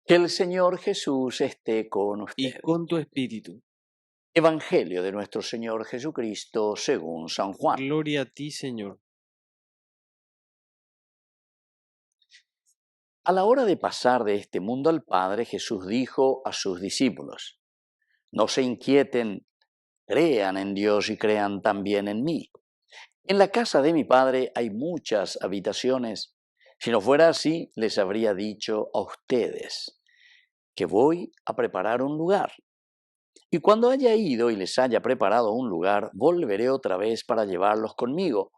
Que el Señor Jesús esté con y ustedes. con tu espíritu. Evangelio de nuestro Señor Jesucristo según San Juan. Gloria a ti, Señor. A la hora de pasar de este mundo al Padre, Jesús dijo a sus discípulos: no se inquieten, crean en Dios y crean también en mí. En la casa de mi Padre hay muchas habitaciones. Si no fuera así, les habría dicho a ustedes que voy a preparar un lugar. Y cuando haya ido y les haya preparado un lugar, volveré otra vez para llevarlos conmigo,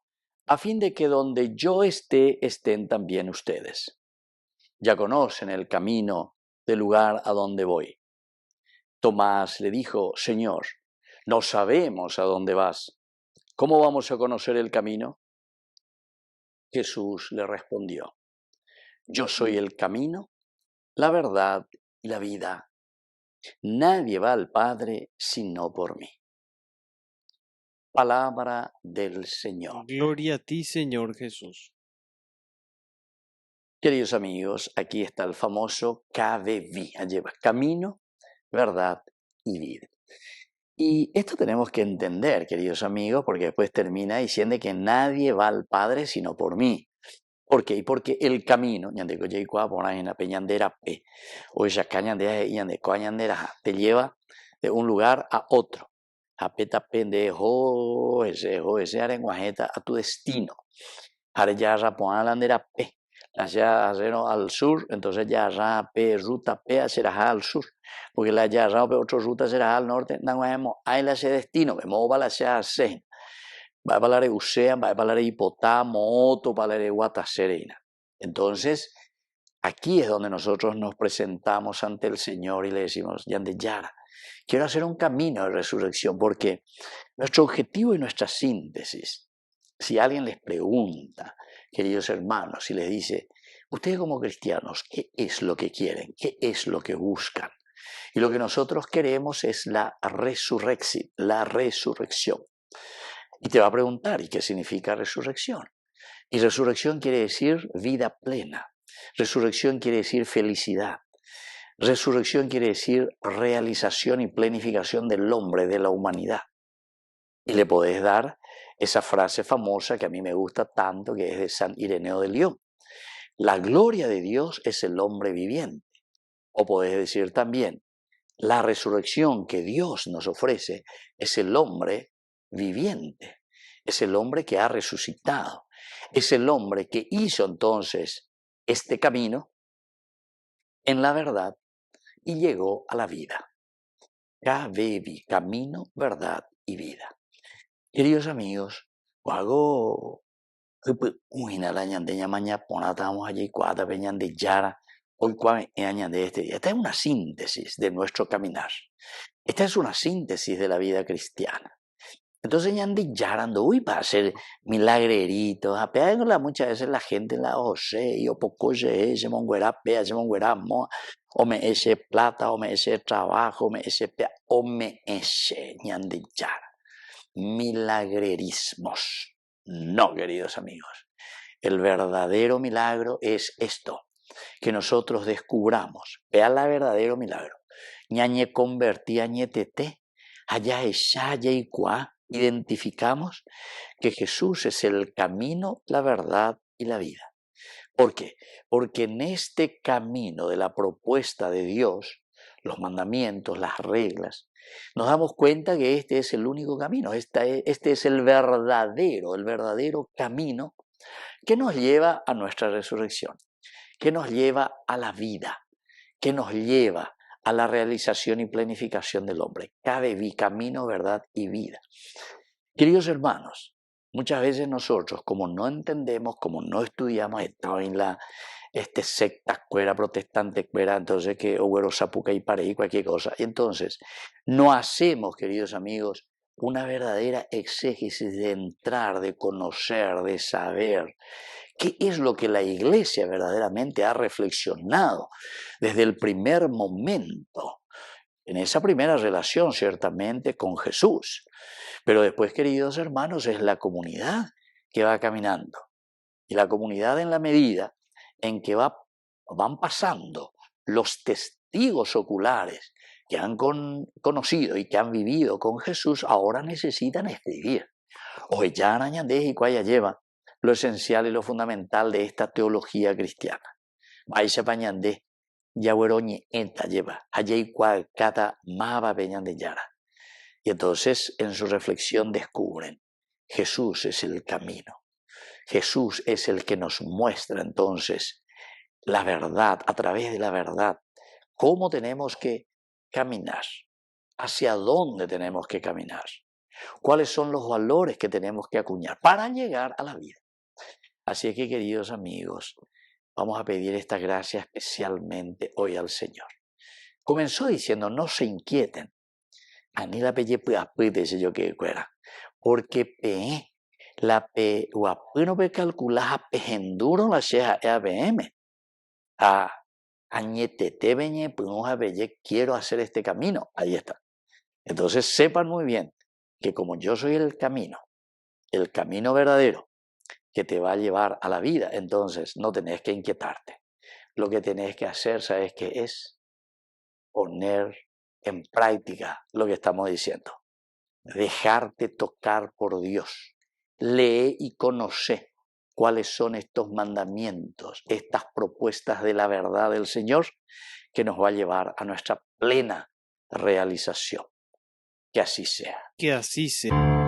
a fin de que donde yo esté, estén también ustedes. Ya conocen el camino del lugar a donde voy. Tomás le dijo: Señor, no sabemos a dónde vas. ¿Cómo vamos a conocer el camino? Jesús le respondió: yo soy el camino, la verdad y la vida. Nadie va al Padre sino por mí. Palabra del Señor. Gloria a ti, Señor Jesús. Queridos amigos, aquí está el famoso KVV, lleva camino, verdad y vida. Y esto tenemos que entender, queridos amigos, porque después termina diciendo que nadie va al Padre sino por mí. ¿Por qué? Porque el camino, te lleva de un lugar a otro. A tu destino. Allá al sur, entonces ya ruta P será al sur, porque la ya otra ruta será al norte, ahí la destino, vemos para la se, va para la Usean, va para la Hipotamo, otro para la Guataserena. Entonces, aquí es donde nosotros nos presentamos ante el Señor y le decimos: Yande Yara, quiero hacer un camino de resurrección, porque nuestro objetivo y nuestra síntesis, si alguien les pregunta, queridos hermanos, y les dice: ustedes como cristianos, ¿qué es lo que quieren? ¿Qué es lo que buscan? Y lo que nosotros queremos es la resurrección. Y te va a preguntar: ¿y qué significa resurrección? Y resurrección quiere decir vida plena. Resurrección quiere decir felicidad. Resurrección quiere decir realización y planificación del hombre, de la humanidad. Y le podés dar esa frase famosa que a mí me gusta tanto, que es de San Ireneo de León: la gloria de Dios es el hombre viviente. O podés decir también: la resurrección que Dios nos ofrece es el hombre viviente, es el hombre que ha resucitado, es el hombre que hizo entonces este camino en la verdad y llegó a la vida. KVV, camino, verdad y vida. Queridos amigos, hago esta es una síntesis de nuestro caminar. Esta es una síntesis de la vida cristiana. Entonces yarando, para hacer milagreritos, muchas veces la gente la ose, y poco se monguera pea, se monguera mo, o me ese plata, o me ese trabajo, o me ese pea, o me ese yara. Milagrerismos. No, queridos amigos. El verdadero milagro es esto, que nosotros descubramos. Vea el verdadero milagro. Ñañe convertí a ñetete, allá eshaya y cuá. Identificamos que Jesús es el camino, la verdad y la vida. ¿Por qué? Porque en este camino de la propuesta de Dios, los mandamientos, las reglas, nos damos cuenta que este es el único camino, este es el verdadero camino que nos lleva a nuestra resurrección, que nos lleva a la vida, que nos lleva a la realización y planificación del hombre. Cabe camino, verdad y vida. Queridos hermanos, muchas veces nosotros, como no entendemos, como no estudiamos, estamos en la secta cuera, protestante cuera, entonces que o sapuca y pare y cualquier cosa. Entonces, no hacemos, queridos amigos, una verdadera exégesis de entrar, de conocer, de saber qué es lo que la Iglesia verdaderamente ha reflexionado desde el primer momento, en esa primera relación ciertamente con Jesús. Pero después, queridos hermanos, es la comunidad que va caminando. Y la comunidad, en la medida en que van pasando los testigos oculares que han conocido y que han vivido con Jesús ahora necesitan escribir. Hoy ya Arañandés y Cuaya lleva lo esencial y lo fundamental de esta teología cristiana. Maise Pañandé, Yahueroñe enta lleva, allí cata maba peñan de Yara. Y entonces en su reflexión descubren, Jesús es el camino. Jesús es el que nos muestra entonces la verdad, a través de la verdad, cómo tenemos que caminar, hacia dónde tenemos que caminar, cuáles son los valores que tenemos que acuñar para llegar a la vida. Así es que, queridos amigos, vamos a pedir esta gracia especialmente hoy al Señor. Comenzó diciendo, no se inquieten, anila peye puapite se yo que fuera, porque la pe no pe calcular penduro la sheja EABM. Añetete beñe punuja belle, quiero hacer este camino. Ahí está. Entonces sepan muy bien que como yo soy el camino verdadero que te va a llevar a la vida, entonces no tenés que inquietarte. Lo que tenés que hacer, ¿sabes qué es? Poner en práctica lo que estamos diciendo. Dejarte tocar por Dios. Lee y conoce cuáles son estos mandamientos, estas propuestas de la verdad del Señor que nos va a llevar a nuestra plena realización. Que así sea. Que así sea.